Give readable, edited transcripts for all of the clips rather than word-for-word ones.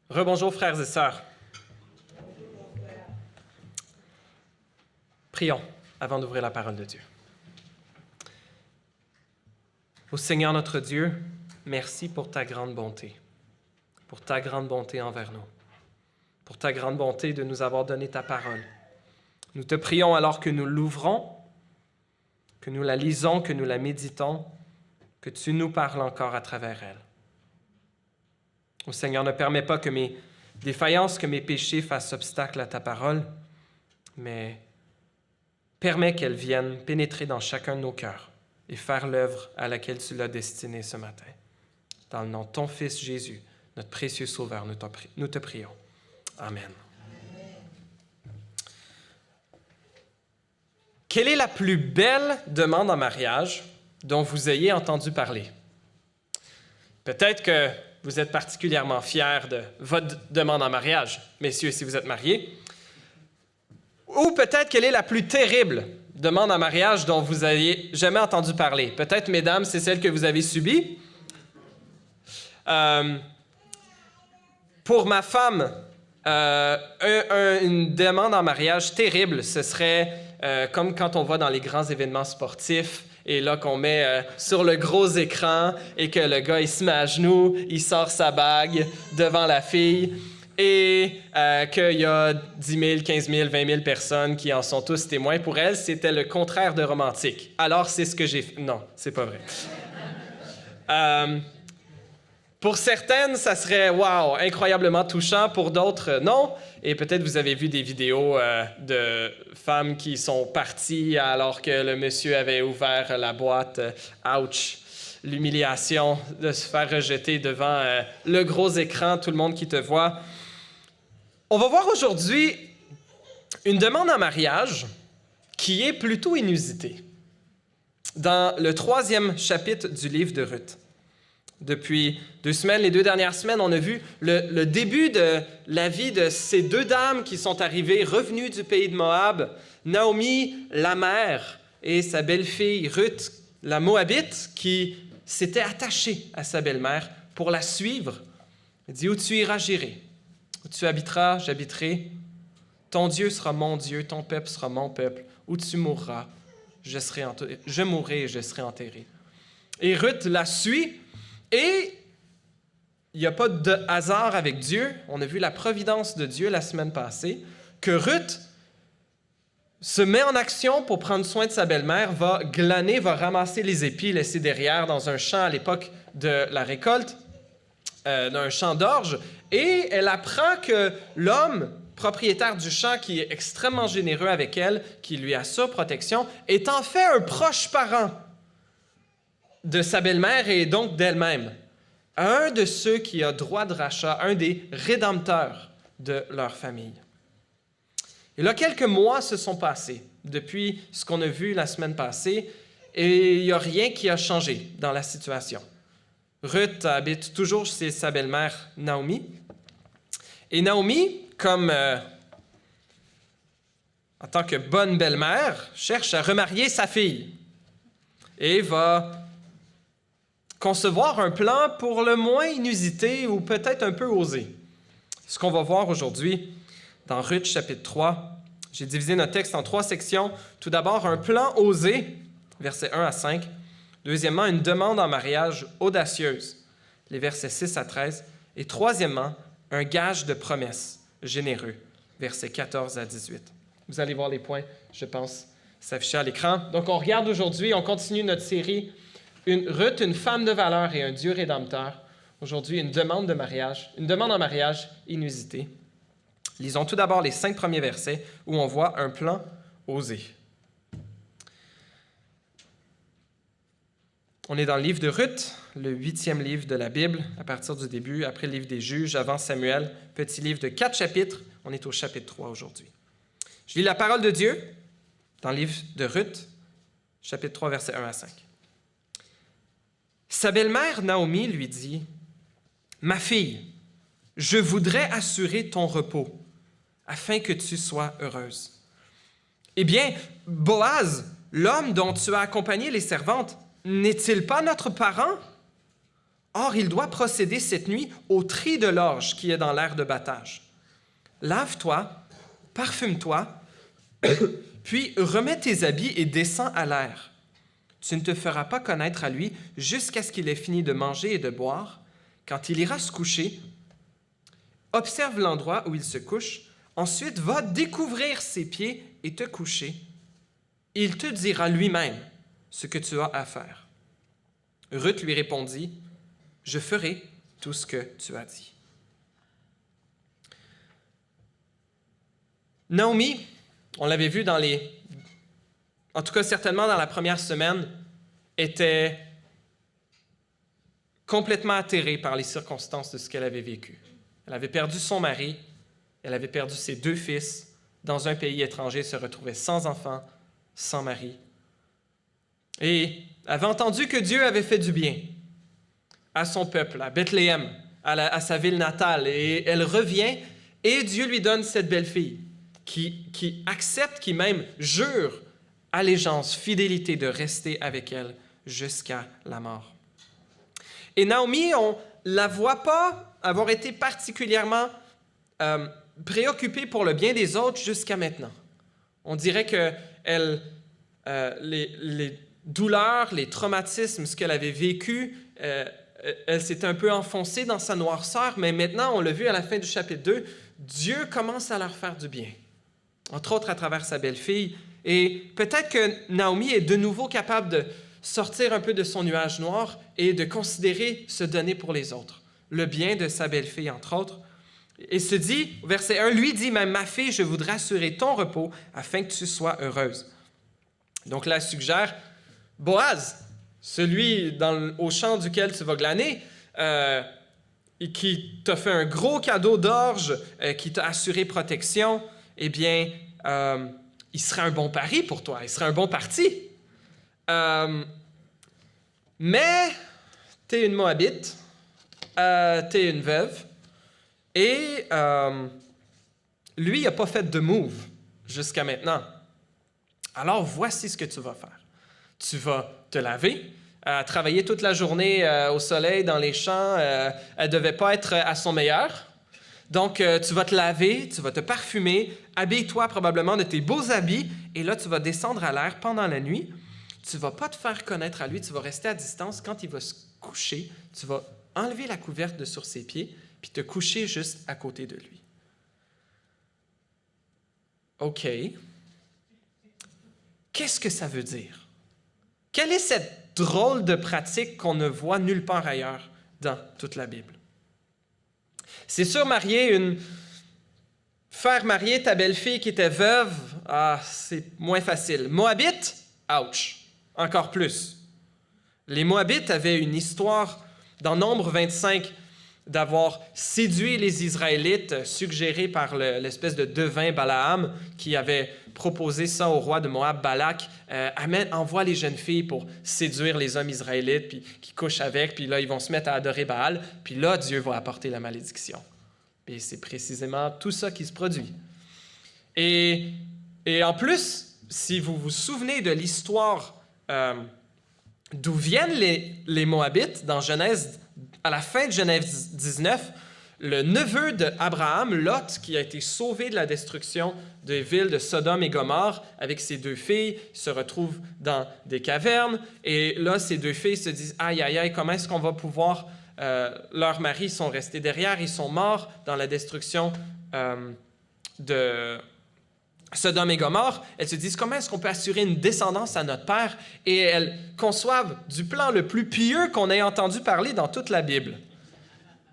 Rebonjour frères et sœurs. Prions avant d'ouvrir la parole de Dieu. Ô Seigneur notre Dieu, merci pour ta grande bonté envers nous, pour ta grande bonté de nous avoir donné ta parole. Nous te prions alors que nous l'ouvrons, que nous la lisons, que nous la méditons, que tu nous parles encore à travers elle. Ô Seigneur, ne permets pas que mes défaillances, que mes péchés fassent obstacle à ta parole, mais permets qu'elle vienne pénétrer dans chacun de nos cœurs et faire l'œuvre à laquelle tu l'as destinée ce matin. Dans le nom de ton Fils Jésus, notre précieux Sauveur, nous te prions. Amen. Quelle est la plus belle demande en mariage dont vous ayez entendu parler? Peut-être que vous êtes particulièrement fiers de votre demande en mariage, messieurs, si vous êtes mariés. Ou peut-être quelle est la plus terrible demande en mariage dont vous n'ayez jamais entendu parler. Peut-être, mesdames, c'est celle que vous avez subie. Pour ma femme, une demande en mariage terrible, ce serait comme quand on va dans les grands événements sportifs et là qu'on met sur le gros écran et que le gars, il se met à genoux, il sort sa bague devant la fille et qu'il y a 10 000, 15 000, 20 000 personnes qui en sont tous témoins. Pour elle, c'était le contraire de romantique. Alors, c'est ce que j'ai fait. Non, c'est pas vrai. Pour certaines, ça serait, wow, incroyablement touchant. Pour d'autres, non. Et peut-être vous avez vu des vidéos de femmes qui sont parties alors que le monsieur avait ouvert la boîte. Ouch! L'humiliation de se faire rejeter devant le gros écran, tout le monde qui te voit. On va voir aujourd'hui une demande en mariage qui est plutôt inusitée. Dans le 3e chapitre du livre de Ruth. Depuis 2 semaines, les 2 dernières semaines, on a vu le début de la vie de ces 2 dames qui sont arrivées, revenues du pays de Moab, Naomi, la mère, et sa belle-fille Ruth, la Moabite, qui s'était attachée à sa belle-mère pour la suivre. Elle dit, « Où tu iras, j'irai. Où tu habiteras, j'habiterai. Ton Dieu sera mon Dieu, ton peuple sera mon peuple. Où tu mourras, je mourrai et je serai enterré. » Et Ruth la suit. Et il n'y a pas de hasard avec Dieu. On a vu la providence de Dieu la semaine passée, que Ruth se met en action pour prendre soin de sa belle-mère, va glaner, va ramasser les épis laissés derrière dans un champ à l'époque de la récolte, d'un champ d'orge, et elle apprend que l'homme propriétaire du champ, qui est extrêmement généreux avec elle, qui lui assure protection, est en fait un proche parent de sa belle-mère et donc d'elle-même. Un de ceux qui a droit de rachat, un des rédempteurs de leur famille. Et là, quelques mois se sont passés depuis ce qu'on a vu la semaine passée et il n'y a rien qui a changé dans la situation. Ruth habite toujours chez sa belle-mère Naomi. Et Naomi, comme en tant que bonne belle-mère, cherche à remarier sa fille et va concevoir un plan pour le moins inusité ou peut-être un peu osé. Ce qu'on va voir aujourd'hui dans Ruth chapitre 3. J'ai divisé notre texte en 3 sections. Tout d'abord, un plan osé, versets 1 à 5. Deuxièmement, une demande en mariage audacieuse, les versets 6 à 13. Et troisièmement, un gage de promesse généreux, versets 14 à 18. Vous allez voir les points, je pense, s'afficher à l'écran. Donc, on regarde aujourd'hui, on continue notre série Ruth, une femme de valeur et un Dieu rédempteur. Aujourd'hui, une demande en mariage inusitée. Lisons tout d'abord les 5 premiers versets où on voit un plan osé. On est dans le livre de Ruth, le 8e livre de la Bible, à partir du début, après le livre des Juges, avant Samuel, petit livre de 4 chapitres. On est au chapitre 3 aujourd'hui. Je lis la parole de Dieu dans le livre de Ruth, chapitre 3, versets 1 à 5. Sa belle-mère Naomi lui dit, « Ma fille, je voudrais assurer ton repos, afin que tu sois heureuse. Eh bien, Boaz, l'homme dont tu as accompagné les servantes, n'est-il pas notre parent? Or, il doit procéder cette nuit au tri de l'orge qui est dans l'aire de battage. Lave-toi, parfume-toi, puis remets tes habits et descends à l'aire. Tu ne te feras pas connaître à lui jusqu'à ce qu'il ait fini de manger et de boire. Quand il ira se coucher, observe l'endroit où il se couche. Ensuite, va découvrir ses pieds et te coucher. Il te dira lui-même ce que tu as à faire. Ruth lui répondit, « Je ferai tout ce que tu as dit. » Naomi, on l'avait vu en tout cas certainement dans la première semaine, était complètement atterrée par les circonstances de ce qu'elle avait vécu. Elle avait perdu son mari, elle avait perdu ses 2 fils, dans un pays étranger, se retrouvait sans enfant, sans mari. Et avait entendu que Dieu avait fait du bien à son peuple, à Bethléem, à sa ville natale. Et elle revient et Dieu lui donne cette belle-fille qui accepte, qui même jure allégeance, fidélité de rester avec elle jusqu'à la mort. Et Naomi, on ne la voit pas avoir été particulièrement préoccupée pour le bien des autres jusqu'à maintenant. On dirait que les douleurs, les traumatismes, ce qu'elle avait vécu, elle s'était un peu enfoncée dans sa noirceur, mais maintenant, on l'a vu à la fin du chapitre 2, Dieu commence à leur faire du bien, entre autres à travers sa belle-fille. Et peut-être que Naomi est de nouveau capable de sortir un peu de son nuage noir et de considérer se donner pour les autres, le bien de sa belle-fille, entre autres. Et se dit, verset 1, lui dit même, « Ma fille, je voudrais assurer ton repos afin que tu sois heureuse. » Donc là, elle suggère, Boaz, celui au champ duquel tu vas glaner, et qui t'a fait un gros cadeau d'orge, qui t'a assuré protection, eh bien, il serait un bon pari pour toi, il serait un bon parti. Mais t'es une Moabite, t'es une veuve, et lui, il n'a pas fait de move jusqu'à maintenant. Alors, voici ce que tu vas faire. Tu vas te laver, travailler toute la journée au soleil, dans les champs. Elle ne devait pas être à son meilleur. Donc, tu vas te laver, tu vas te parfumer, habille-toi probablement de tes beaux habits, et là, tu vas descendre à l'air pendant la nuit. Tu ne vas pas te faire connaître à lui, tu vas rester à distance. Quand il va se coucher, tu vas enlever la couverte de sur ses pieds, puis te coucher juste à côté de lui. OK. Qu'est-ce que ça veut dire? Quelle est cette drôle de pratique qu'on ne voit nulle part ailleurs dans toute la Bible? C'est sûr, faire marier ta belle-fille qui était veuve, c'est moins facile. Moabite, ouch, encore plus. Les Moabites avaient une histoire dans Nombre 25 d'avoir séduit les Israélites, suggéré par l'espèce de devin Balaam qui avait proposé ça au roi de Moab, Balak. Envoie les jeunes filles pour séduire les hommes israélites, puis qui couchent avec, puis là, ils vont se mettre à adorer Baal, puis là, Dieu va apporter la malédiction. Et c'est précisément tout ça qui se produit. Et en plus, si vous vous souvenez de l'histoire d'où viennent les Moabites, dans Genèse, à la fin de Genèse 19, le neveu d'Abraham, Lot, qui a été sauvé de la destruction des villes de Sodome et Gomorrhe, avec ses 2 filles, se retrouve dans des cavernes. Et là, ces 2 filles se disent « Aïe, aïe, aïe, comment est-ce qu'on va pouvoir... leurs maris sont restés derrière, ils sont morts dans la destruction de Sodome et Gomorre. » Elles se disent « Comment est-ce qu'on peut assurer une descendance à notre père? » Et elles conçoivent du plan le plus pieux qu'on ait entendu parler dans toute la Bible.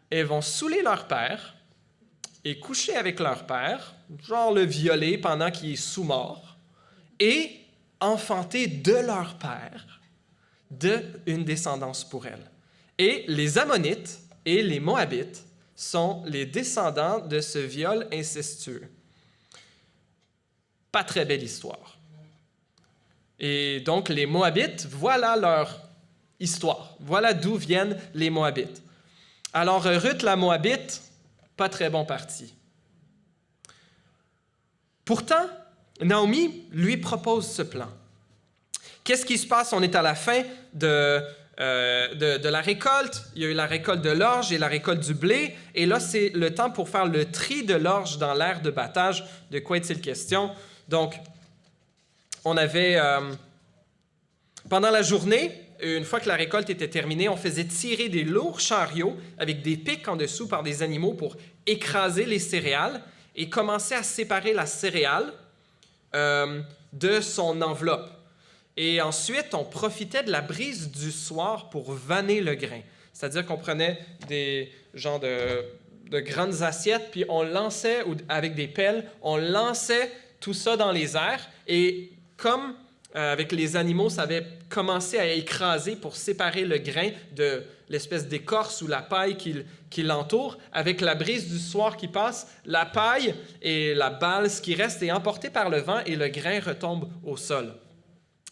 Elles vont saouler leur père et coucher avec leur père, genre le violer pendant qu'il est sous-mort, et enfanter de leur père une descendance pour elles. Et les Ammonites et les Moabites sont les descendants de ce viol incestueux. Pas très belle histoire. Et donc, les Moabites, voilà leur histoire. Voilà d'où viennent les Moabites. Alors, Ruth, la Moabite, pas très bon parti. Pourtant, Naomi lui propose ce plan. Qu'est-ce qui se passe? On est à la fin de de la récolte. Il y a eu la récolte de l'orge et la récolte du blé. Et là, c'est le temps pour faire le tri de l'orge dans l'aire de battage. De quoi est-il question? Donc, on avait, pendant la journée, une fois que la récolte était terminée, on faisait tirer des lourds chariots avec des pics en dessous par des animaux pour écraser les céréales et commencer à séparer la céréale de son enveloppe. Et ensuite, on profitait de la brise du soir pour vanner le grain. C'est-à-dire qu'on prenait des genres de grandes assiettes, puis on lançait, avec des pelles, on lançait tout ça dans les airs. Et comme avec les animaux, ça avait commencé à écraser pour séparer le grain de l'espèce d'écorce ou la paille qui l'entoure, avec la brise du soir qui passe, la paille et la balse qui reste est emportée par le vent et le grain retombe au sol.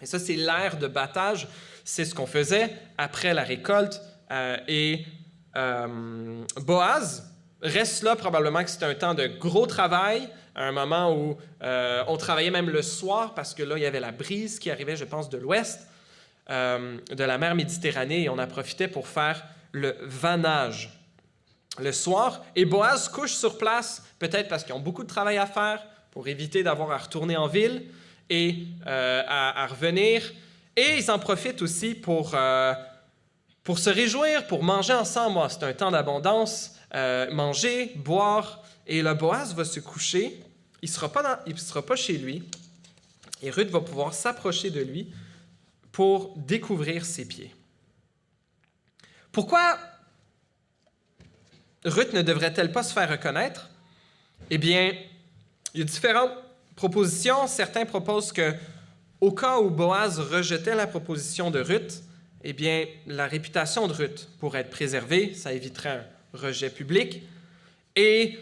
Et ça, c'est l'aire de battage. C'est ce qu'on faisait après la récolte. Boaz reste là probablement que c'était un temps de gros travail, un moment où on travaillait même le soir parce que là, il y avait la brise qui arrivait, je pense, de l'ouest de la mer Méditerranée et on en profitait pour faire le vannage le soir. Et Boaz couche sur place, peut-être parce qu'ils ont beaucoup de travail à faire pour éviter d'avoir à retourner en ville et à revenir. Et ils en profitent aussi pour se réjouir, pour manger ensemble. C'est un temps d'abondance, manger, boire. Et le Boaz va se coucher. Il ne sera pas chez lui. Et Ruth va pouvoir s'approcher de lui pour découvrir ses pieds. Pourquoi Ruth ne devrait-elle pas se faire reconnaître? Eh bien, il y a différentes propositions. Certains proposent que, au cas où Boaz rejetait la proposition de Ruth, eh bien, la réputation de Ruth pourrait être préservée. Ça éviterait un rejet public. Et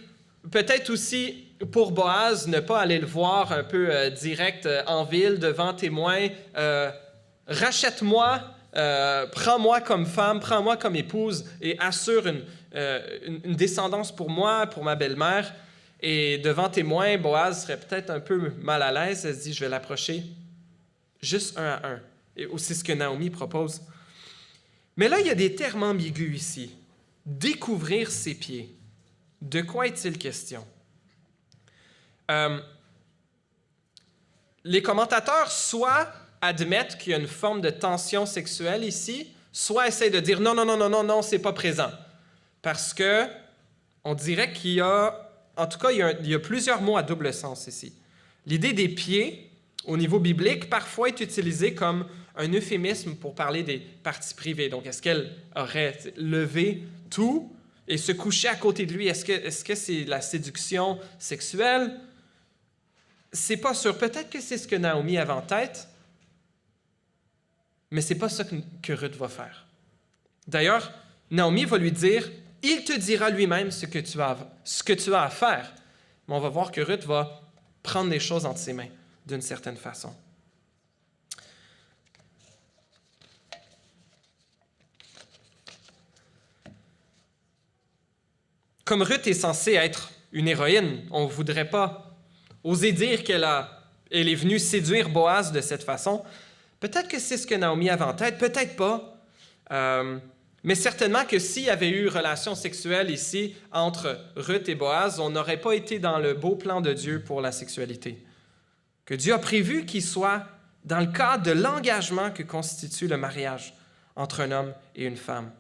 peut-être aussi, pour Boaz, ne pas aller le voir un peu direct en ville, devant témoins. Rachète-moi, prends-moi comme femme, prends-moi comme épouse et assure une descendance pour moi, pour ma belle-mère. Et devant témoins, Boaz serait peut-être un peu mal à l'aise. Elle se dit, je vais l'approcher juste un à un. Et aussi ce que Naomi propose. Mais là, il y a des termes ambigus ici. Découvrir ses pieds. De quoi est-il question? Les commentateurs soit admettent qu'il y a une forme de tension sexuelle ici, soit essayent de dire non, c'est pas présent. Parce que on dirait qu'il y a, en tout cas, il y a plusieurs mots à double sens ici. L'idée des pieds, au niveau biblique, parfois est utilisée comme un euphémisme pour parler des parties privées. Donc, est-ce qu'elle aurait levé tout et se coucher à côté de lui? Est-ce que c'est la séduction sexuelle? C'est pas sûr. Peut-être que c'est ce que Naomi avait en tête, mais c'est pas ça que Ruth va faire. D'ailleurs, Naomi va lui dire, il te dira lui-même ce que tu as à faire. Mais on va voir que Ruth va prendre les choses entre ses mains d'une certaine façon. Comme Ruth est censée être une héroïne, on ne voudrait pas oser dire qu'elle est venue séduire Boaz de cette façon. Peut-être que c'est ce que Naomi avait en tête, peut-être pas. Mais certainement que s'il y avait eu relation sexuelle ici entre Ruth et Boaz, on n'aurait pas été dans le beau plan de Dieu pour la sexualité. Que Dieu a prévu qu'il soit dans le cadre de l'engagement que constitue le mariage entre un homme et une femme.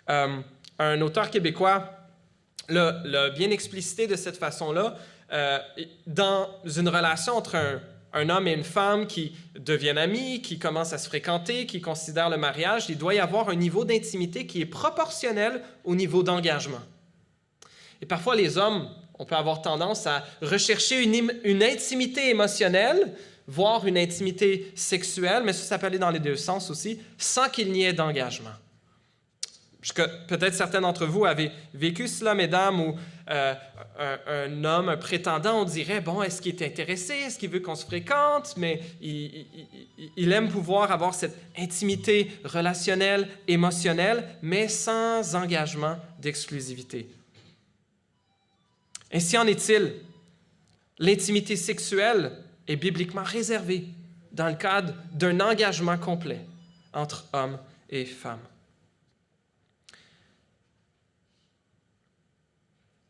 Un auteur québécois l'a bien explicité de cette façon-là. Dans une relation entre un homme et une femme qui deviennent amis, qui commencent à se fréquenter, qui considèrent le mariage, il doit y avoir un niveau d'intimité qui est proportionnel au niveau d'engagement. Et parfois, les hommes, on peut avoir tendance à rechercher une intimité émotionnelle, voire une intimité sexuelle, mais ça peut aller dans les deux sens aussi, sans qu'il n'y ait d'engagement. Peut-être certains d'entre vous avez vécu cela, mesdames, où un homme, un prétendant, on dirait, bon, est-ce qu'il est intéressé, est-ce qu'il veut qu'on se fréquente, mais il aime pouvoir avoir cette intimité relationnelle, émotionnelle, mais sans engagement d'exclusivité. Ainsi en est-il. L'intimité sexuelle est bibliquement réservée dans le cadre d'un engagement complet, entre hommes et femmes.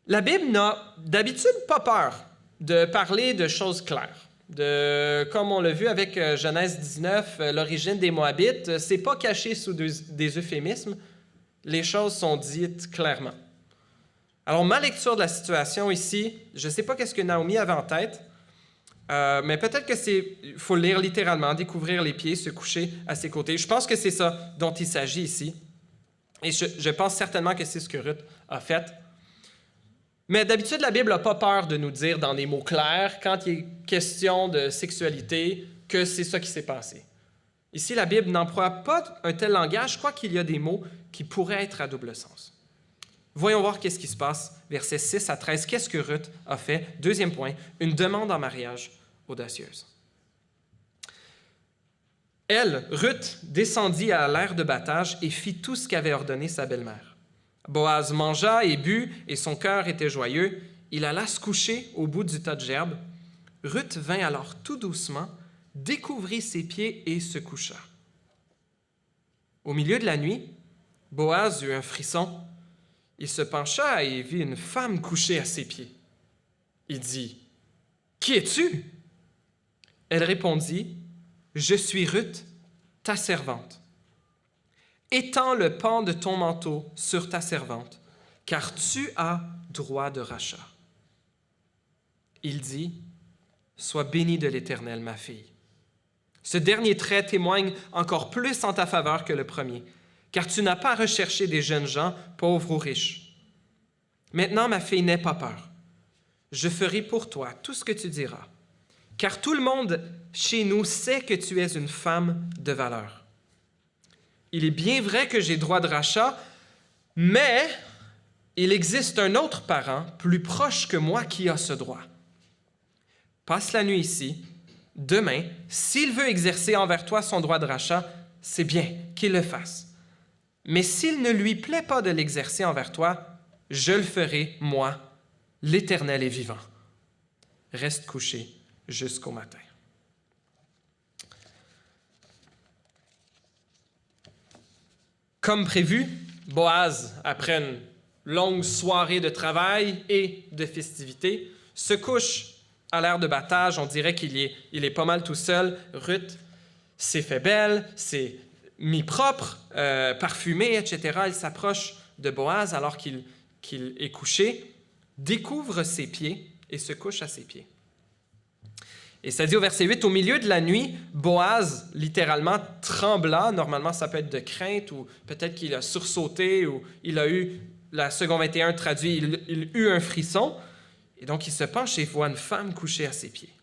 La Bible n'a d'habitude pas peur de parler de choses claires. Comme on l'a vu avec Genèse 19, l'origine des Moabites, c'est pas caché sous des euphémismes. Les choses sont dites clairement. Alors, ma lecture de la situation ici, je ne sais pas qu'est-ce que Naomi avait en tête, mais peut-être il faut le lire littéralement, découvrir les pieds, se coucher à ses côtés. Je pense que c'est ça dont il s'agit ici. Et je pense certainement que c'est ce que Ruth a fait. Mais d'habitude, la Bible n'a pas peur de nous dire dans des mots clairs, quand il est question de sexualité, que c'est ça qui s'est passé. Ici, la Bible n'emploie pas un tel langage. Je crois qu'il y a des mots qui pourraient être à double sens. Voyons voir qu'est-ce qui se passe, versets 6 à 13. Qu'est-ce que Ruth a fait? Deuxième point, une demande en mariage audacieuse. Elle, Ruth, descendit à l'aire de battage et fit tout ce qu'avait ordonné sa belle-mère. Boaz mangea et but, et son cœur était joyeux. Il alla se coucher au bout du tas de gerbes. Ruth vint alors tout doucement, découvrit ses pieds et se coucha. Au milieu de la nuit, Boaz eut un frisson. Il se pencha et vit une femme couchée à ses pieds. Il dit, « Qui es-tu? » Elle répondit, « Je suis Ruth, ta servante. Étends le pan de ton manteau sur ta servante, car tu as droit de rachat. » Il dit, « Sois bénie de l'Éternel, ma fille. » Ce dernier trait témoigne encore plus en ta faveur que le premier, car tu n'as pas recherché des jeunes gens, pauvres ou riches. Maintenant, ma fille, n'aie pas peur. Je ferai pour toi tout ce que tu diras, car tout le monde chez nous sait que tu es une femme de valeur. Il est bien vrai que j'ai droit de rachat, mais il existe un autre parent plus proche que moi qui a ce droit. Passe la nuit ici. Demain, s'il veut exercer envers toi son droit de rachat, c'est bien qu'il le fasse. Mais s'il ne lui plaît pas de l'exercer envers toi, je le ferai, moi, l'Éternel est vivant. Reste couché jusqu'au matin. Comme prévu, Boaz, après une longue soirée de travail et de festivités, se couche à l'aire de battage. On dirait qu'il est pas mal tout seul. Ruth s'est fait belle, s'est mis propre, parfumée, etc. Elle s'approche de Boaz alors qu'il est couché, découvre ses pieds et se couche à ses pieds. Et ça dit au verset 8, « Au milieu de la nuit, Boaz, littéralement, trembla. » Normalement, ça peut être de crainte ou peut-être qu'il a sursauté ou il a eu, la seconde 21 traduit, il eut un frisson. Et donc, il se penche et voit une femme couchée à ses pieds.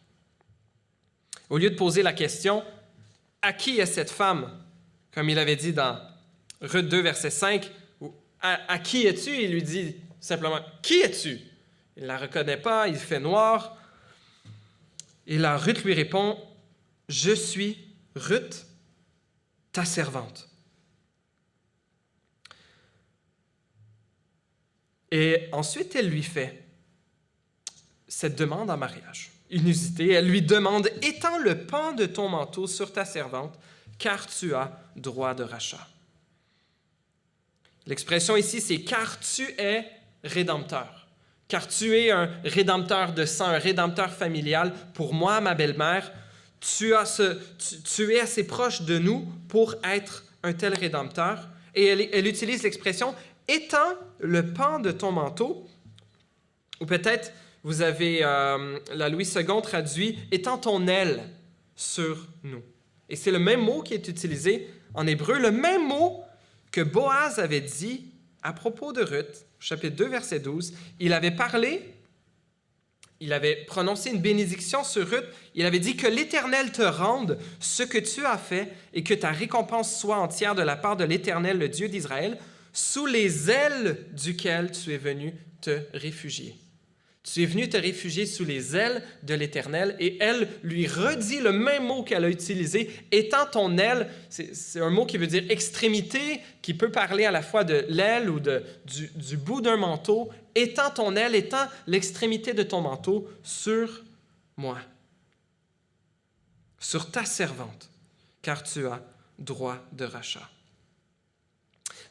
Au lieu de poser la question, « À qui est cette femme? » Comme il avait dit dans Ruth 2, verset 5, « À qui es-tu? » Il lui dit simplement, « Qui es-tu? » Il ne la reconnaît pas, il fait noir. Et là, Ruth lui répond, « Je suis Ruth, ta servante. » Et ensuite, elle lui fait cette demande en mariage, inusitée. Elle lui demande, « Étends le pan de ton manteau sur ta servante, car tu as droit de rachat. » L'expression ici, c'est « car tu es rédempteur ». Car tu es un rédempteur de sang, un rédempteur familial. Pour moi, ma belle-mère, tu es assez proche de nous pour être un tel rédempteur. Et elle utilise l'expression « étends le pan de ton manteau ». Ou peut-être, vous avez la Louis II traduit « étends ton aile sur nous ». Et c'est le même mot qui est utilisé en hébreu, le même mot que Boaz avait dit à propos de Ruth. Chapitre 2, verset 12, il avait prononcé une bénédiction sur Ruth. Il avait dit que l'Éternel te rende ce que tu as fait et que ta récompense soit entière de la part de l'Éternel, le Dieu d'Israël, sous les ailes duquel tu es venu te réfugier. Tu es venu te réfugier sous les ailes de l'Éternel, et elle lui redit le même mot qu'elle a utilisé, « étends ton aile », c'est un mot qui veut dire extrémité, qui peut parler à la fois de l'aile ou du bout d'un manteau. « Étends ton aile, étends l'extrémité de ton manteau sur moi, sur ta servante, car tu as droit de rachat.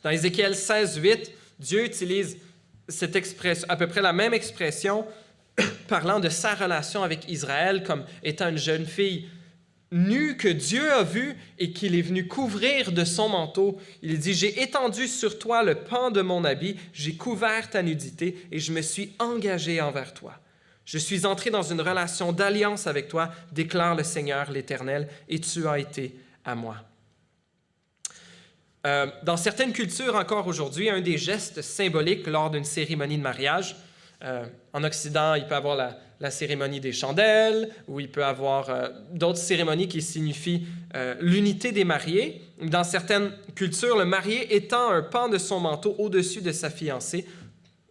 Dans Ézéchiel 16:8, Dieu utilise cette expression, à peu près la même expression, parlant de sa relation avec Israël comme étant une jeune fille nue que Dieu a vue et qu'il est venu couvrir de son manteau. Il dit, « J'ai étendu sur toi le pan de mon habit, j'ai couvert ta nudité et je me suis engagé envers toi. Je suis entré dans une relation d'alliance avec toi, déclare le Seigneur l'Éternel, et tu as été à moi. » Dans certaines cultures encore aujourd'hui, un des gestes symboliques lors d'une cérémonie de mariage, en Occident, il peut y avoir la cérémonie des chandelles, ou il peut y avoir d'autres cérémonies qui signifient l'unité des mariés. Dans certaines cultures, le marié étend un pan de son manteau au-dessus de sa fiancée,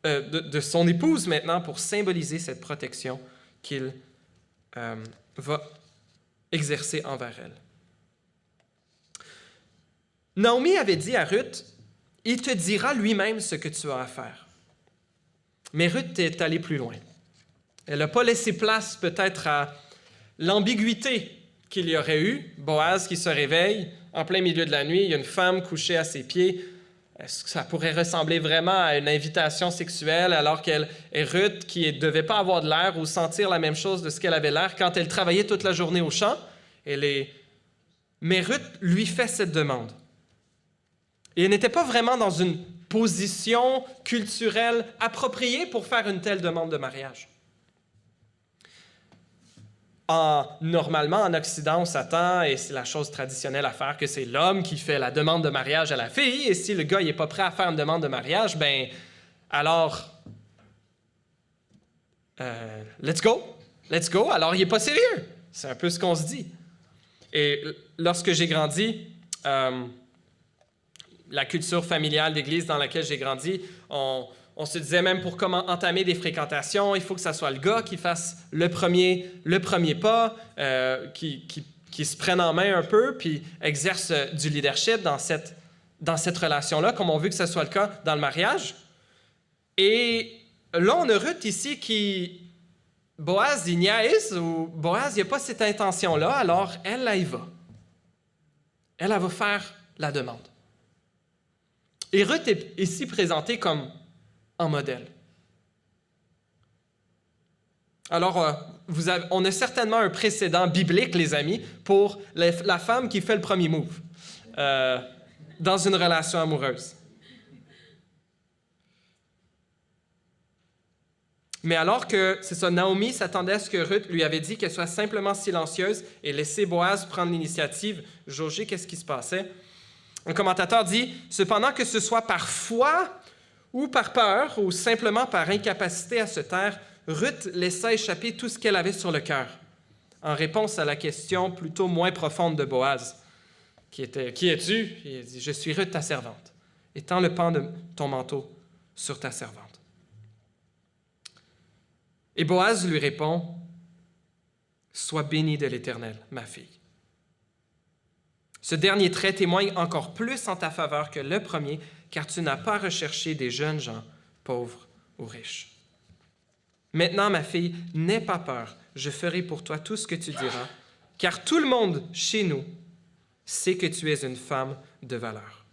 de son épouse maintenant, pour symboliser cette protection qu'il va exercer envers elle. Naomi avait dit à Ruth, « Il te dira lui-même ce que tu as à faire. » Mais Ruth est allée plus loin. Elle n'a pas laissé place peut-être à l'ambiguïté qu'il y aurait eu. Boaz qui se réveille en plein milieu de la nuit, il y a une femme couchée à ses pieds. Est-ce que ça pourrait ressembler vraiment à une invitation sexuelle alors qu'elle est Ruth qui ne devait pas avoir de l'air ou sentir la même chose de ce qu'elle avait l'air quand elle travaillait toute la journée au champ? Mais Ruth lui fait cette demande. Et elle n'était pas vraiment dans une position culturelle appropriée pour faire une telle demande de mariage. Normalement, en Occident, on s'attend, et c'est la chose traditionnelle à faire, que c'est l'homme qui fait la demande de mariage à la fille, et si le gars n'est pas prêt à faire une demande de mariage, ben alors, let's go, alors il n'est pas sérieux. C'est un peu ce qu'on se dit. Et lorsque j'ai grandi, la culture familiale d'église dans laquelle j'ai grandi, on se disait même pour comment entamer des fréquentations, il faut que ça soit le gars qui fasse le premier pas, qui se prenne en main un peu, puis exerce du leadership dans cette relation-là, comme on veut que ce soit le cas dans le mariage. Et là, on a Ruth ici qui... Boaz, il niaise, ou Boaz, il n'y a pas cette intention-là, alors elle y va. Elle va faire la demande. Et Ruth est ici présentée comme un modèle. Alors, on a certainement un précédent biblique, les amis, pour la femme qui fait le premier move dans une relation amoureuse. Mais alors que, c'est ça, Naomi s'attendait à ce que Ruth lui avait dit qu'elle soit simplement silencieuse et laisser Boaz prendre l'initiative, jauger qu'est-ce qui se passait. Un commentateur dit « Cependant que ce soit par foi ou par peur ou simplement par incapacité à se taire, Ruth laissa échapper tout ce qu'elle avait sur le cœur, en réponse à la question plutôt moins profonde de Boaz, qui était « Qui es-tu? » Il dit « Je suis Ruth, ta servante. Étends le pan de ton manteau sur ta servante. » Et Boaz lui répond « Sois bénie de l'Éternel, ma fille. » Ce dernier trait témoigne encore plus en ta faveur que le premier, car tu n'as pas recherché des jeunes gens, pauvres ou riches. Maintenant, ma fille, n'aie pas peur, je ferai pour toi tout ce que tu diras, car tout le monde chez nous sait que tu es une femme de valeur.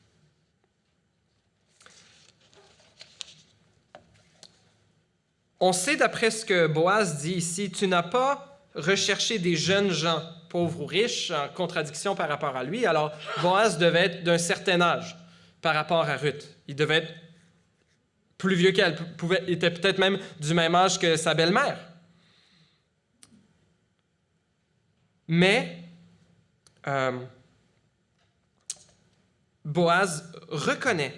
On sait d'après ce que Boaz dit ici, tu n'as pas recherché des jeunes gens, pauvres ou riches, en contradiction par rapport à lui. Alors, Boaz devait être d'un certain âge par rapport à Ruth. Il devait être plus vieux qu'elle, était peut-être même du même âge que sa belle-mère. Mais Boaz reconnaît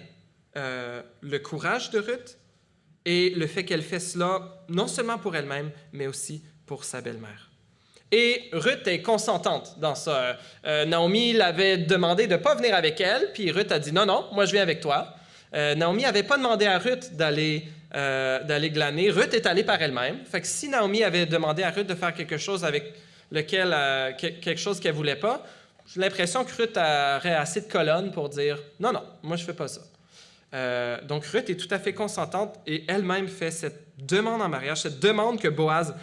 le courage de Ruth et le fait qu'elle fait cela non seulement pour elle-même, mais aussi pour sa belle-mère. Et Ruth est consentante dans ça. Naomi l'avait demandé de ne pas venir avec elle, puis Ruth a dit « Non, non, moi je viens avec toi. » Naomi n'avait pas demandé à Ruth d'aller glaner. Ruth est allée par elle-même. Fait que si Naomi avait demandé à Ruth de faire quelque chose avec quelque chose qu'elle ne voulait pas, j'ai l'impression que Ruth aurait assez de colonnes pour dire « Non, non, moi je ne fais pas ça. » Donc Ruth est tout à fait consentante et elle-même fait cette demande en mariage, cette demande que Boaz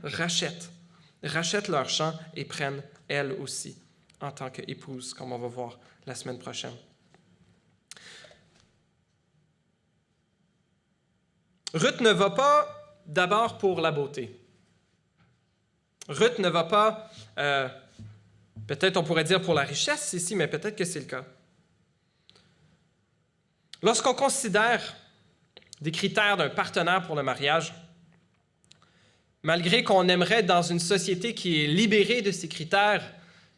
rachète leur champ et prenne elle aussi en tant qu'épouse, comme on va voir la semaine prochaine. Ruth ne va pas d'abord pour la beauté. Ruth ne va pas, peut-être on pourrait dire pour la richesse ici, mais peut-être que c'est le cas. Lorsqu'on considère des critères d'un partenaire pour le mariage, malgré qu'on aimerait dans une société qui est libérée de ces critères,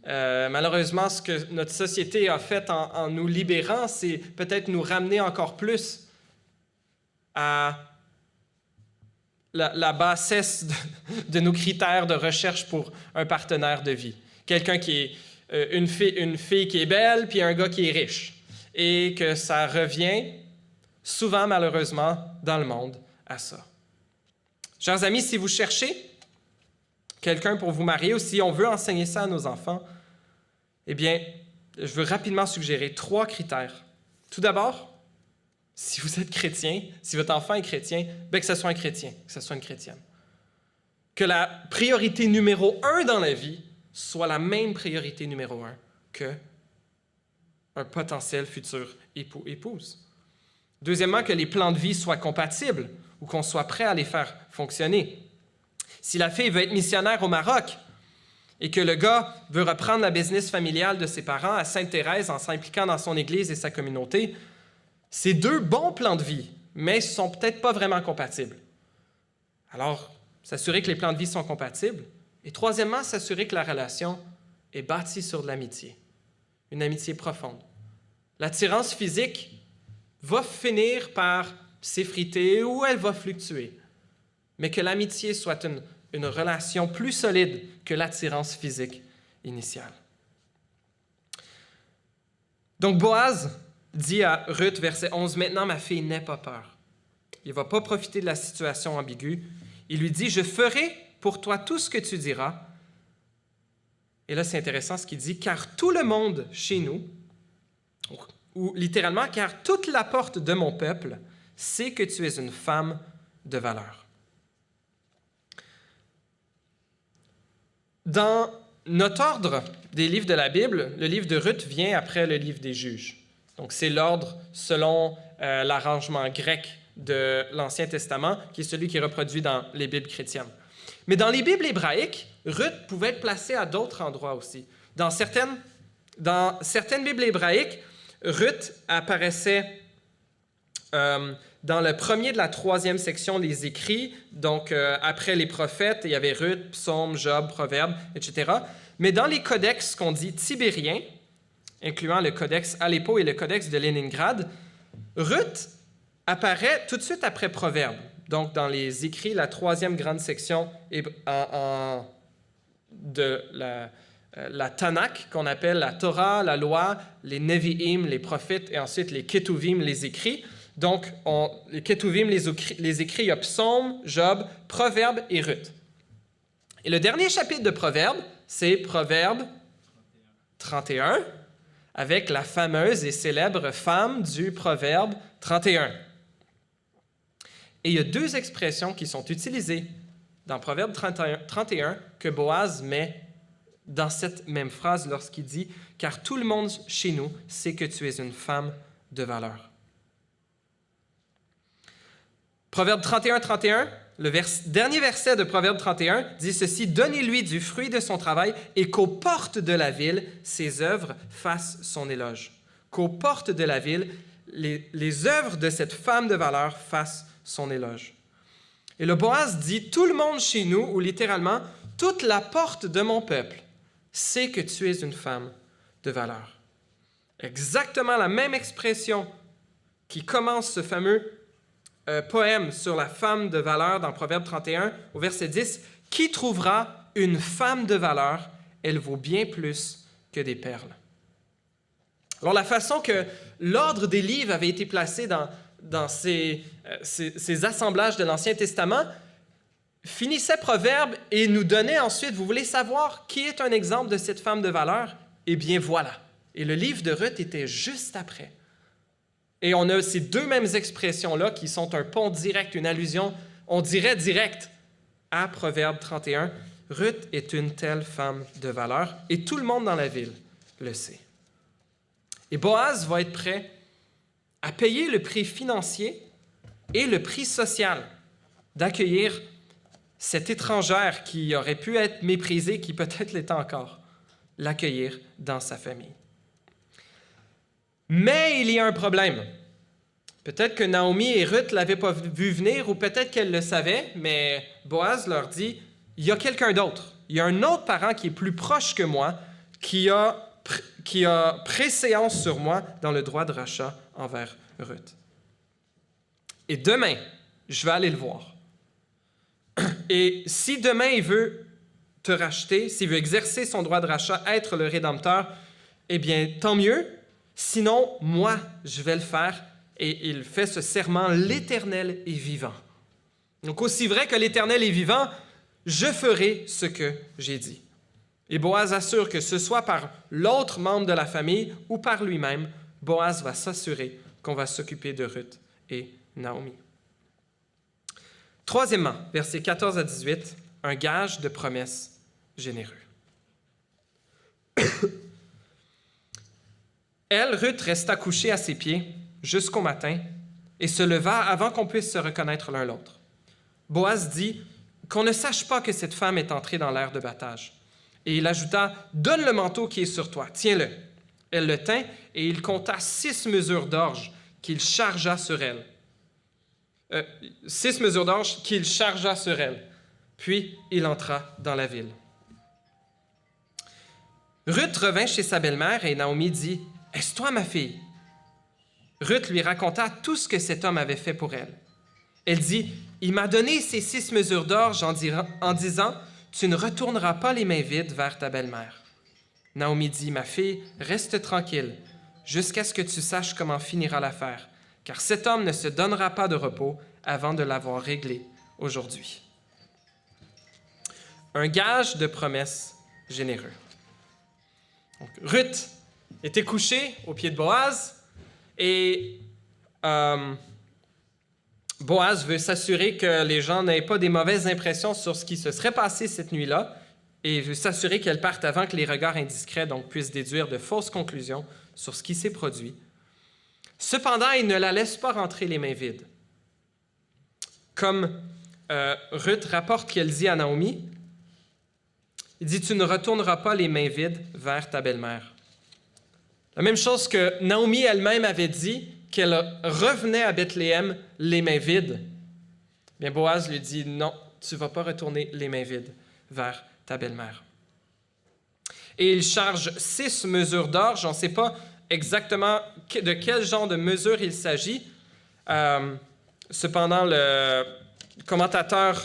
malheureusement, ce que notre société a fait en nous libérant, c'est peut-être nous ramener encore plus à la bassesse de nos critères de recherche pour un partenaire de vie. Quelqu'un qui est une fille qui est belle, puis un gars qui est riche. Et que ça revient souvent, malheureusement, dans le monde à ça. Chers amis, si vous cherchez quelqu'un pour vous marier ou si on veut enseigner ça à nos enfants, eh bien, je veux rapidement suggérer 3 critères. Tout d'abord, si vous êtes chrétien, si votre enfant est chrétien, bien que ce soit un chrétien, que ce soit une chrétienne. Que la priorité numéro 1 dans la vie soit la même priorité numéro 1 que un potentiel futur époux-épouse. Deuxièmement, que les plans de vie soient compatibles ou qu'on soit prêt à les faire fonctionner. Si la fille veut être missionnaire au Maroc et que le gars veut reprendre la business familiale de ses parents à Sainte-Thérèse en s'impliquant dans son église et sa communauté, c'est 2 bons plans de vie, mais ils ne sont peut-être pas vraiment compatibles. Alors, s'assurer que les plans de vie sont compatibles. Et troisièmement, s'assurer que la relation est bâtie sur de l'amitié, une amitié profonde. L'attirance physique va finir par s'effriter ou elle va fluctuer, mais que l'amitié soit une relation plus solide que l'attirance physique initiale. Donc Boaz dit à Ruth, verset 11, « Maintenant, ma fille, n'aie pas peur. » Il ne va pas profiter de la situation ambiguë. Il lui dit, « Je ferai pour toi tout ce que tu diras. » Et là, c'est intéressant ce qu'il dit, « Car tout le monde chez nous, ou littéralement, car toute la porte de mon peuple sait que tu es une femme de valeur. » Dans notre ordre des livres de la Bible, le livre de Ruth vient après le livre des Juges. Donc, c'est l'ordre selon l'arrangement grec de l'Ancien Testament, qui est celui qui est reproduit dans les Bibles chrétiennes. Mais dans les Bibles hébraïques, Ruth pouvait être placée à d'autres endroits aussi. Dans certaines Bibles hébraïques, Ruth apparaissait dans le premier de la 3e section, les écrits. Donc, après les prophètes, il y avait Ruth, Psaume, Job, Proverbes, etc. Mais dans les codex qu'on dit tibériens, incluant le codex Aleppo et le codex de Léningrad, Ruth apparaît tout de suite après Proverbes. Donc, dans les écrits, la 3e grande section de la Tanakh, qu'on appelle la Torah, la loi, les Nevi'im, les prophètes, et ensuite les Ketuvim, les écrits. Donc, les Ketuvim, les écrits, il y a Psaume, Job, Proverbes et Ruth. Et le dernier chapitre de Proverbes, c'est Proverbe 31, avec la fameuse et célèbre femme du Proverbe 31. Et il y a 2 expressions qui sont utilisées dans Proverbe 31 que Boaz met dans cette même phrase lorsqu'il dit « Car tout le monde chez nous sait que tu es une femme de valeur. » Proverbe 31, le dernier verset de Proverbe 31 dit ceci « Donnez-lui du fruit de son travail et qu'aux portes de la ville, ses œuvres fassent son éloge. » Qu'aux portes de la ville, les œuvres de cette femme de valeur fassent son éloge. Et le Boaz dit « Tout le monde chez nous, ou littéralement, toute la porte de mon peuple, sait que tu es une femme de valeur. » Exactement la même expression qui commence ce fameux poème sur la femme de valeur dans Proverbe 31, au verset 10, « Qui trouvera une femme de valeur? Elle vaut bien plus que des perles. » Alors, la façon que l'ordre des livres avait été placé dans ces assemblages de l'Ancien Testament finissait Proverbe et nous donnait ensuite, vous voulez savoir qui est un exemple de cette femme de valeur? Eh bien, voilà. Et le livre de Ruth était juste après. Et on a ces 2 mêmes expressions-là qui sont un pont direct, une allusion, on dirait directe, à Proverbe 31. Ruth est une telle femme de valeur et tout le monde dans la ville le sait. Et Boaz va être prêt à payer le prix financier et le prix social d'accueillir cette étrangère qui aurait pu être méprisée, qui peut-être l'est encore, l'accueillir dans sa famille. Mais il y a un problème. Peut-être que Naomi et Ruth ne l'avaient pas vu venir, ou peut-être qu'elles le savaient, mais Boaz leur dit, il y a quelqu'un d'autre. Il y a un autre parent qui est plus proche que moi, qui a préséance sur moi dans le droit de rachat envers Ruth. Et demain, je vais aller le voir. Et si demain il veut te racheter, s'il veut exercer son droit de rachat, être le Rédempteur, eh bien, tant mieux. Sinon, moi, je vais le faire. Et il fait ce serment, l'Éternel est vivant. Donc, aussi vrai que l'Éternel est vivant, je ferai ce que j'ai dit. Et Boaz assure que ce soit par l'autre membre de la famille ou par lui-même, Boaz va s'assurer qu'on va s'occuper de Ruth et Naomi. Troisièmement, versets 14 à 18, un gage de promesse généreux. Elle, Ruth, resta couchée à ses pieds jusqu'au matin et se leva avant qu'on puisse se reconnaître l'un l'autre. Boaz dit qu'on ne sache pas que cette femme est entrée dans l'aire de battage. Et il ajouta, « Donne le manteau qui est sur toi, tiens-le. » Elle le tint et il compta 6 mesures d'orge qu'il chargea sur elle. 6 mesures d'orge qu'il chargea sur elle. Puis il entra dans la ville. Ruth revint chez sa belle-mère et Naomi dit, « Est-ce toi ma fille? » Ruth lui raconta tout ce que cet homme avait fait pour elle. Elle dit, « Il m'a donné ces 6 mesures d'orge en disant, « Tu ne retourneras pas les mains vides vers ta belle-mère. » Naomi dit, « Ma fille, reste tranquille, jusqu'à ce que tu saches comment finira l'affaire, car cet homme ne se donnera pas de repos avant de l'avoir réglé aujourd'hui. » Un gage de promesse généreux. Donc, Ruth était couchée au pied de Boaz et Boaz veut s'assurer que les gens n'aient pas des mauvaises impressions sur ce qui se serait passé cette nuit-là et veut s'assurer qu'elle parte avant que les regards indiscrets donc, puissent déduire de fausses conclusions sur ce qui s'est produit. Cependant, il ne la laisse pas rentrer les mains vides. Comme Ruth rapporte qu'elle dit à Naomi, il dit « Tu ne retourneras pas les mains vides vers ta belle-mère. » La même chose que Naomi elle-même avait dit qu'elle revenait à Bethléem les mains vides. Bien, Boaz lui dit « Non, tu ne vas pas retourner les mains vides vers ta belle-mère. » Et il charge 6 mesures d'orge. On ne sait pas exactement de quel genre de mesure il s'agit. Cependant, le commentateur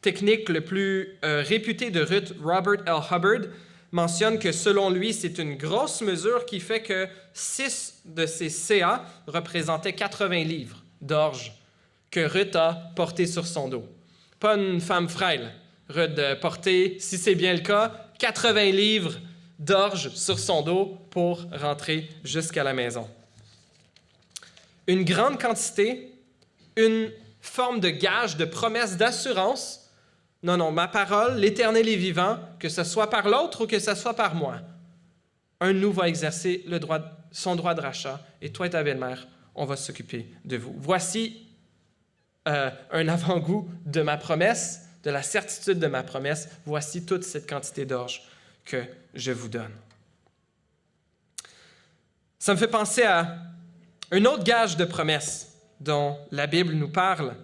technique le plus réputé de Ruth, Robert L. Hubbard, mentionne que selon lui, c'est une grosse mesure qui fait que 6 de ces CA représentaient 80 livres d'orge que Ruth a porté sur son dos. Pas une femme frêle. Ruth de porter, si c'est bien le cas, 80 livres d'orge sur son dos pour rentrer jusqu'à la maison. Une grande quantité, une forme de gage, de promesse, d'assurance. Non, ma parole, l'Éternel est vivant, que ce soit par l'autre ou que ce soit par moi. Un de nous va exercer son droit de rachat et toi et ta belle-mère, on va s'occuper de vous. Voici un avant-goût de ma promesse, de la certitude de ma promesse. Voici toute cette quantité d'orge que je vous donne. Ça me fait penser à un autre gage de promesse dont la Bible nous parle.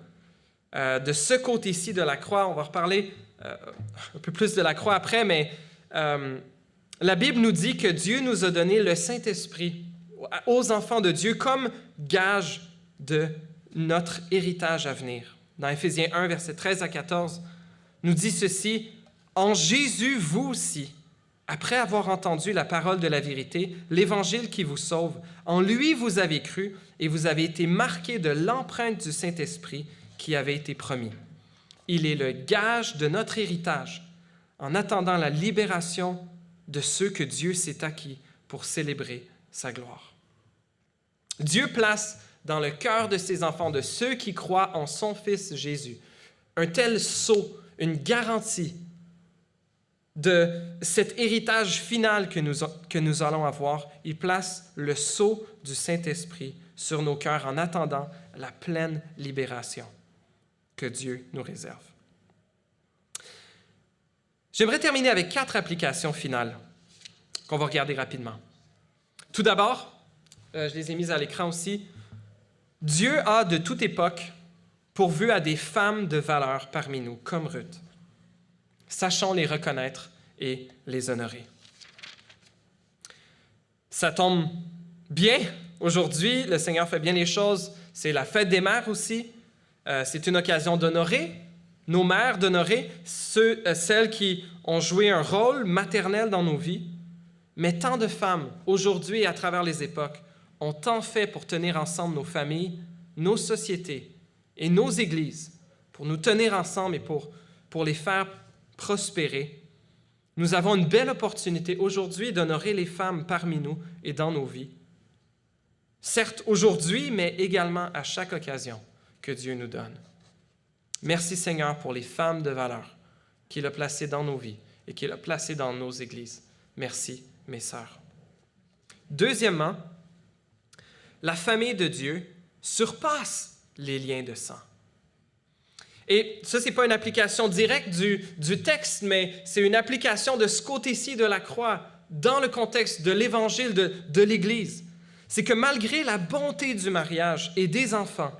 De ce côté-ci de la croix, on va reparler un peu plus de la croix après, mais la Bible nous dit que Dieu nous a donné le Saint-Esprit aux enfants de Dieu comme gage de notre héritage à venir. Dans Éphésiens 1, versets 13 à 14, nous dit ceci, « En Jésus, vous aussi, après avoir entendu la parole de la vérité, l'Évangile qui vous sauve, en lui vous avez cru et vous avez été marqués de l'empreinte du Saint-Esprit qui avait été promis. Il est le gage de notre héritage en attendant la libération de ceux que Dieu s'est acquis pour célébrer sa gloire. » Dieu place dans le cœur de ses enfants, de ceux qui croient en son Fils Jésus, un tel sceau, une garantie de cet héritage final que nous allons avoir, il place le sceau du Saint-Esprit sur nos cœurs en attendant la pleine libération que Dieu nous réserve. J'aimerais terminer avec 4 applications finales qu'on va regarder rapidement. Tout d'abord, je les ai mises à l'écran aussi, Dieu a de toute époque pourvu à des femmes de valeur parmi nous, comme Ruth. Sachons les reconnaître et les honorer. Ça tombe bien. Aujourd'hui, le Seigneur fait bien les choses. C'est la fête des mères aussi. C'est une occasion d'honorer nos mères, d'honorer celles qui ont joué un rôle maternel dans nos vies. Mais tant de femmes, aujourd'hui et à travers les époques, ont tant fait pour tenir ensemble nos familles, nos sociétés et nos églises, pour nous tenir ensemble et pour les faire prospérer. Nous avons une belle opportunité aujourd'hui d'honorer les femmes parmi nous et dans nos vies. Certes aujourd'hui, mais également à chaque occasion que Dieu nous donne. Merci Seigneur pour les femmes de valeur qu'il a placées dans nos vies et qu'il a placées dans nos églises. Merci, mes sœurs. Deuxièmement, la famille de Dieu surpasse les liens de sang. Et ça, ce n'est pas une application directe du texte, mais c'est une application de ce côté-ci de la croix, dans le contexte de l'Évangile de l'Église. C'est que malgré la bonté du mariage et des enfants,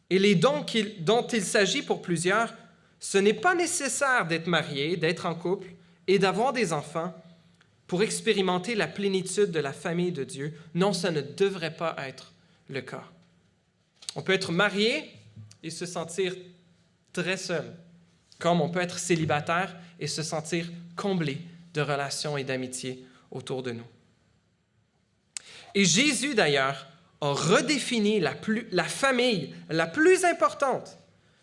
et les dons dont il s'agit pour plusieurs, ce n'est pas nécessaire d'être marié, d'être en couple et d'avoir des enfants pour expérimenter la plénitude de la famille de Dieu. Non, ça ne devrait pas être le cas. On peut être marié et se sentir très seul, comme on peut être célibataire et se sentir comblé de relations et d'amitié autour de nous. Et Jésus, d'ailleurs, a redéfini la famille la plus importante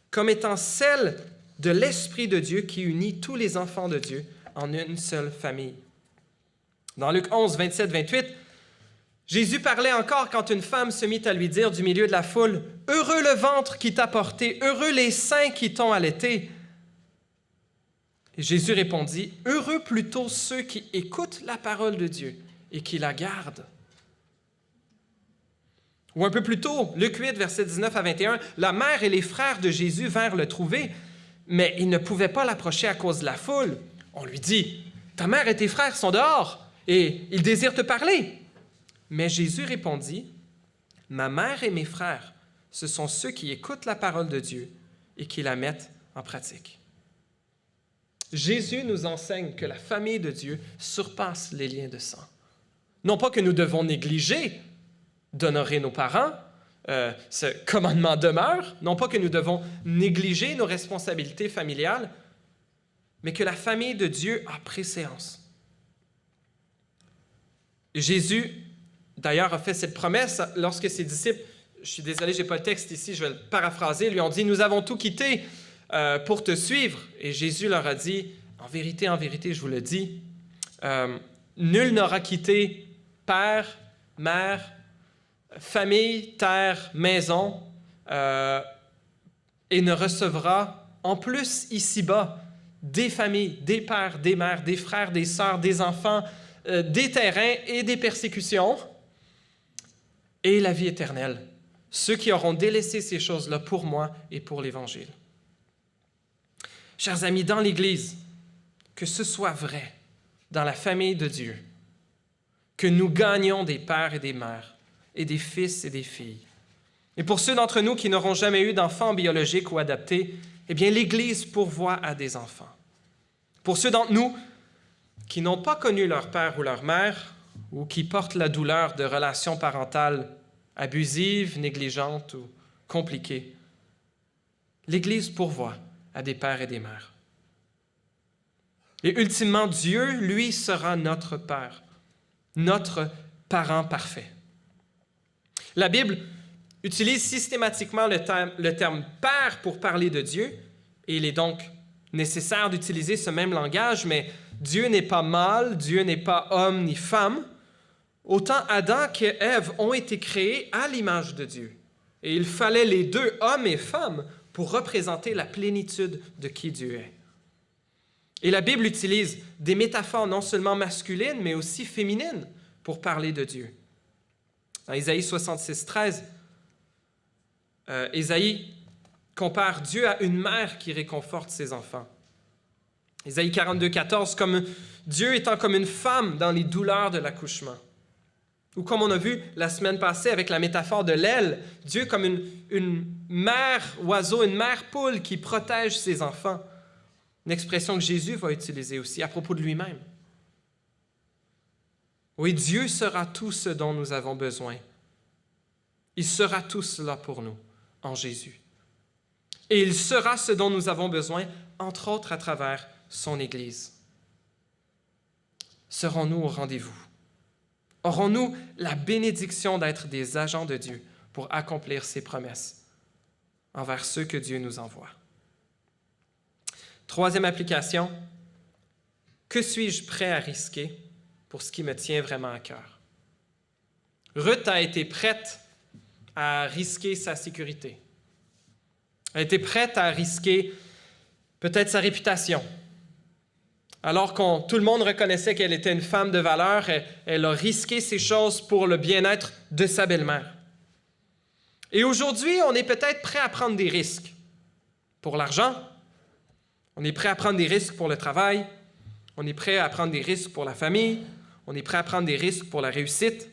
comme étant celle de l'Esprit de Dieu qui unit tous les enfants de Dieu en une seule famille. Dans Luc 11, 27, 28, Jésus parlait encore quand une femme se mit à lui dire du milieu de la foule, « Heureux le ventre qui t'a porté, heureux les seins qui t'ont allaité. » Et Jésus répondit, « Heureux plutôt ceux qui écoutent la parole de Dieu et qui la gardent. » Ou un peu plus tôt, Luc 8, versets 19 à 21, « La mère et les frères de Jésus vinrent le trouver, mais ils ne pouvaient pas l'approcher à cause de la foule. On lui dit, « Ta mère et tes frères sont dehors, et ils désirent te parler. » Mais Jésus répondit, « Ma mère et mes frères, ce sont ceux qui écoutent la parole de Dieu et qui la mettent en pratique. » Jésus nous enseigne que la famille de Dieu surpasse les liens de sang. Non pas que nous devons négliger d'honorer nos parents, ce commandement demeure, non pas que nous devons négliger nos responsabilités familiales, mais que la famille de Dieu a préséance. Jésus, d'ailleurs, a fait cette promesse lorsque ses disciples, je suis désolé, je n'ai pas le texte ici, je vais le paraphraser, lui ont dit, « Nous avons tout quitté pour te suivre. » Et Jésus leur a dit, « En vérité, je vous le dis, nul n'aura quitté père, mère, famille, terre, maison, et ne recevra en plus ici-bas des familles, des pères, des mères, des frères, des sœurs, des enfants, des terrains et des persécutions, et la vie éternelle, ceux qui auront délaissé ces choses-là pour moi et pour l'Évangile. » Chers amis, dans l'Église, que ce soit vrai, dans la famille de Dieu, que nous gagnions des pères et des mères, et des fils et des filles. Et pour ceux d'entre nous qui n'auront jamais eu d'enfants biologiques ou adoptés, eh bien, l'Église pourvoit à des enfants. Pour ceux d'entre nous qui n'ont pas connu leur père ou leur mère, ou qui portent la douleur de relations parentales abusives, négligentes ou compliquées, l'Église pourvoit à des pères et des mères. Et ultimement, Dieu, lui, sera notre Père, notre parent parfait. La Bible utilise systématiquement le terme « père » pour parler de Dieu, et il est donc nécessaire d'utiliser ce même langage, mais Dieu n'est pas mâle, Dieu n'est pas homme ni femme. Autant Adam qu'Ève ont été créés à l'image de Dieu. Et il fallait les deux, hommes et femmes, pour représenter la plénitude de qui Dieu est. Et la Bible utilise des métaphores non seulement masculines, mais aussi féminines pour parler de Dieu. Dans Ésaïe 66, 13, Ésaïe compare Dieu à une mère qui réconforte ses enfants. Ésaïe 42, 14, comme Dieu étant comme une femme dans les douleurs de l'accouchement. Ou comme on a vu la semaine passée avec la métaphore de l'aile, Dieu comme une mère oiseau, une mère poule qui protège ses enfants. Une expression que Jésus va utiliser aussi à propos de lui-même. Oui, Dieu sera tout ce dont nous avons besoin. Il sera tout cela pour nous en Jésus. Et il sera ce dont nous avons besoin, entre autres à travers son Église. Serons-nous au rendez-vous? Aurons-nous la bénédiction d'être des agents de Dieu pour accomplir ses promesses envers ceux que Dieu nous envoie? Troisième application, que suis-je prêt à risquer pour ce qui me tient vraiment à cœur? Ruth a été prête à risquer sa sécurité. Elle a été prête à risquer peut-être sa réputation. Alors que tout le monde reconnaissait qu'elle était une femme de valeur, elle a risqué ces choses pour le bien-être de sa belle-mère. Et aujourd'hui, on est peut-être prêt à prendre des risques pour l'argent, on est prêt à prendre des risques pour le travail, on est prêt à prendre des risques pour la famille, on est prêt à prendre des risques pour la réussite,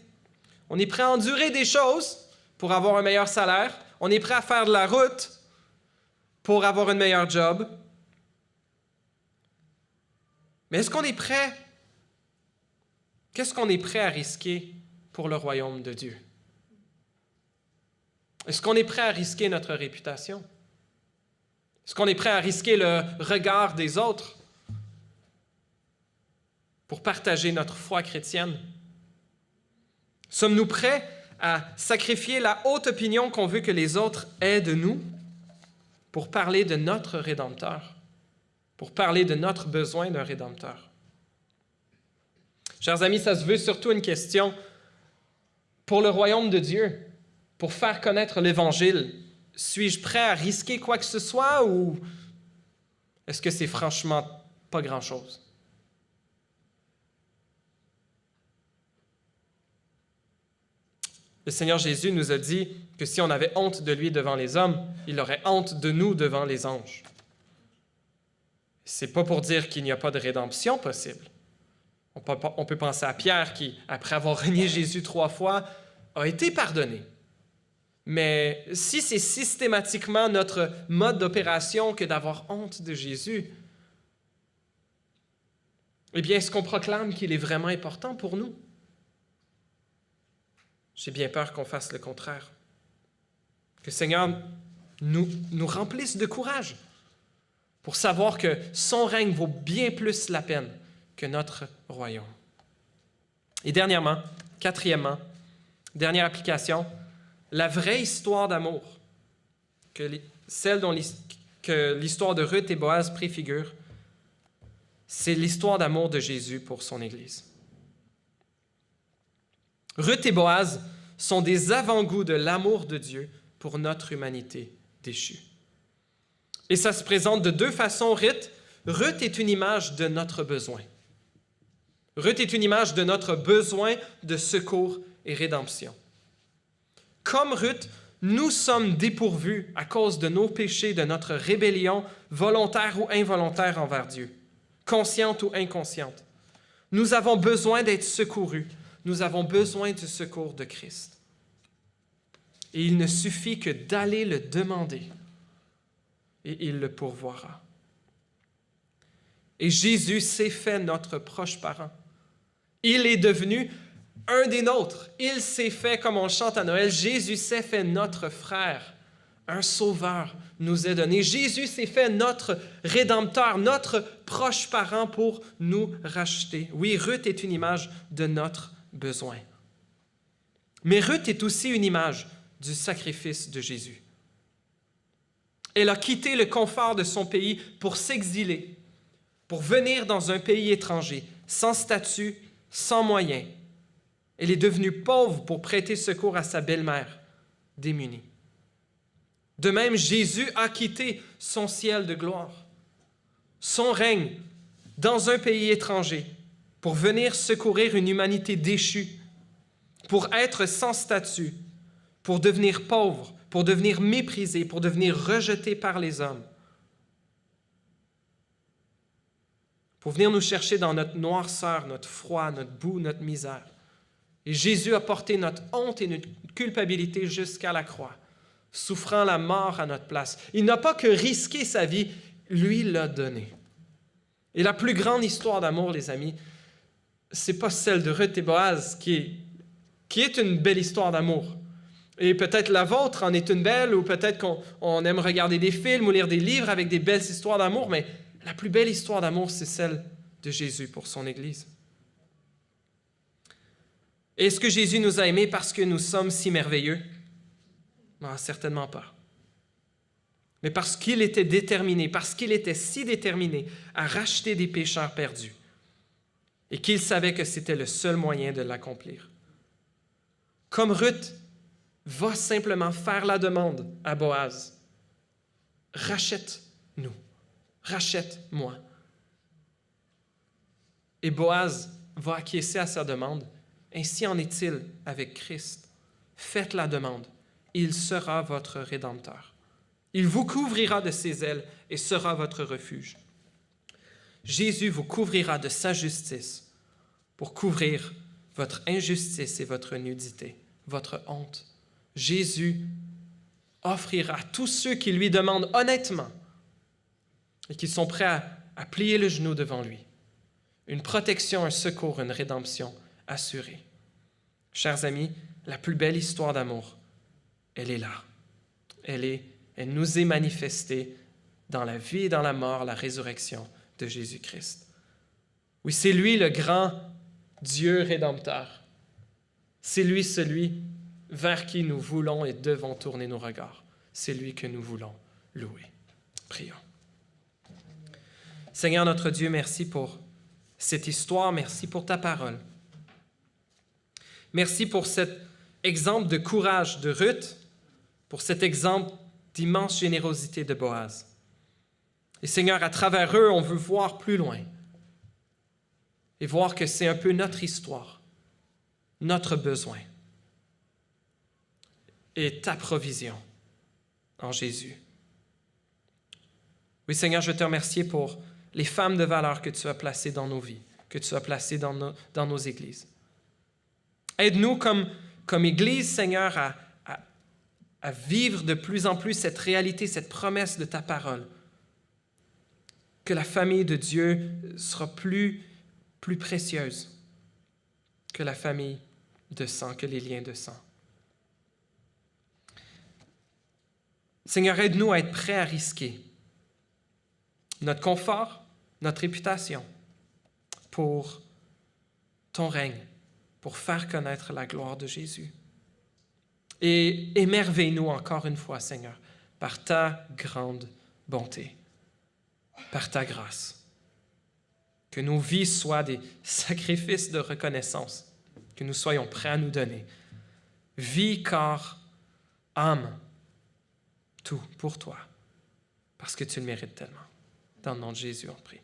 on est prêt à endurer des choses pour avoir un meilleur salaire, on est prêt à faire de la route pour avoir un meilleur job. Mais est-ce qu'on est prêt? Qu'est-ce qu'on est prêt à risquer pour le royaume de Dieu? Est-ce qu'on est prêt à risquer notre réputation? Est-ce qu'on est prêt à risquer le regard des autres pour partager notre foi chrétienne? Sommes-nous prêts à sacrifier la haute opinion qu'on veut que les autres aient de nous pour parler de notre Rédempteur, pour parler de notre besoin d'un Rédempteur? Chers amis, ça se veut surtout une question pour le royaume de Dieu, pour faire connaître l'Évangile. Suis-je prêt à risquer quoi que ce soit ou est-ce que c'est franchement pas grand-chose? Le Seigneur Jésus nous a dit que si on avait honte de lui devant les hommes, il aurait honte de nous devant les anges. C'est pas pour dire qu'il n'y a pas de rédemption possible. On peut penser à Pierre qui, après avoir renié Jésus 3 fois, a été pardonné. Mais si c'est systématiquement notre mode d'opération que d'avoir honte de Jésus, eh bien, est-ce qu'on proclame qu'il est vraiment important pour nous? J'ai bien peur qu'on fasse le contraire. Que le Seigneur nous remplisse de courage pour savoir que son règne vaut bien plus la peine que notre royaume. Et quatrièmement, dernière application, la vraie histoire d'amour, celle que l'histoire de Ruth et Boaz préfigure, c'est l'histoire d'amour de Jésus pour son Église. Ruth et Boaz sont des avant-goûts de l'amour de Dieu pour notre humanité déchue. Et ça se présente de deux façons. Ruth est une image de notre besoin. Ruth est une image de notre besoin de secours et rédemption. Comme Ruth, nous sommes dépourvus à cause de nos péchés, de notre rébellion volontaire ou involontaire envers Dieu, consciente ou inconsciente. Nous avons besoin d'être secourus. Nous avons besoin du secours de Christ. Et il ne suffit que d'aller le demander et il le pourvoira. Et Jésus s'est fait notre proche parent. Il est devenu un des nôtres. Il s'est fait, comme on chante à Noël, Jésus s'est fait notre frère. Un sauveur nous est donné. Jésus s'est fait notre rédempteur, notre proche parent pour nous racheter. Oui, Ruth est une image de notre besoin. Mais Ruth est aussi une image du sacrifice de Jésus. Elle a quitté le confort de son pays pour s'exiler, pour venir dans un pays étranger, sans statut, sans moyens. Elle est devenue pauvre pour prêter secours à sa belle-mère, démunie. De même, Jésus a quitté son ciel de gloire, son règne, dans un pays étranger, pour venir secourir une humanité déchue, pour être sans statut, pour devenir pauvre, pour devenir méprisé, pour devenir rejeté par les hommes, pour venir nous chercher dans notre noirceur, notre froid, notre boue, notre misère. Et Jésus a porté notre honte et notre culpabilité jusqu'à la croix, souffrant la mort à notre place. Il n'a pas que risqué sa vie, lui l'a donné. Et la plus grande histoire d'amour, les amis, c'est pas celle de Ruth et Boaz qui est une belle histoire d'amour. Et peut-être la vôtre en est une belle, ou peut-être qu'on aime regarder des films ou lire des livres avec des belles histoires d'amour, mais la plus belle histoire d'amour, c'est celle de Jésus pour son Église. Est-ce que Jésus nous a aimés parce que nous sommes si merveilleux? Non, certainement pas. Mais parce qu'il était déterminé, parce qu'il était si déterminé à racheter des pécheurs perdus et qu'il savait que c'était le seul moyen de l'accomplir. Comme Ruth va simplement faire la demande à Boaz, « Rachète-nous, rachète-moi. » Et Boaz va acquiescer à sa demande. Ainsi en est-il avec Christ. Faites la demande. Il sera votre Rédempteur. Il vous couvrira de ses ailes et sera votre refuge. Jésus vous couvrira de sa justice pour couvrir votre injustice et votre nudité, votre honte. Jésus offrira à tous ceux qui lui demandent honnêtement et qui sont prêts à plier le genou devant lui une protection, un secours, une rédemption assurée. Chers amis, la plus belle histoire d'amour, elle est là. Elle nous est manifestée dans la vie et dans la mort, la résurrection de Jésus-Christ. Oui, c'est lui le grand Dieu rédempteur. C'est lui celui vers qui nous voulons et devons tourner nos regards. C'est lui que nous voulons louer. Prions. Seigneur notre Dieu, merci pour cette histoire, merci pour ta parole. Merci pour cet exemple de courage de Ruth, pour cet exemple d'immense générosité de Boaz. Et Seigneur, à travers eux, on veut voir plus loin et voir que c'est un peu notre histoire, notre besoin et ta provision en Jésus. Oui, Seigneur, je te remercie pour les femmes de valeur que tu as placées dans nos vies, que tu as placées dans nos églises. Aide-nous comme Église, Seigneur, à vivre de plus en plus cette réalité, cette promesse de ta parole, que la famille de Dieu sera plus précieuse que la famille de sang, que les liens de sang. Seigneur, aide-nous à être prêts à risquer notre confort, notre réputation pour ton règne, pour faire connaître la gloire de Jésus. Et émerveille-nous encore une fois, Seigneur, par ta grande bonté, par ta grâce. Que nos vies soient des sacrifices de reconnaissance, que nous soyons prêts à nous donner. Vie, corps, âme, tout pour toi, parce que tu le mérites tellement. Dans le nom de Jésus, on prie.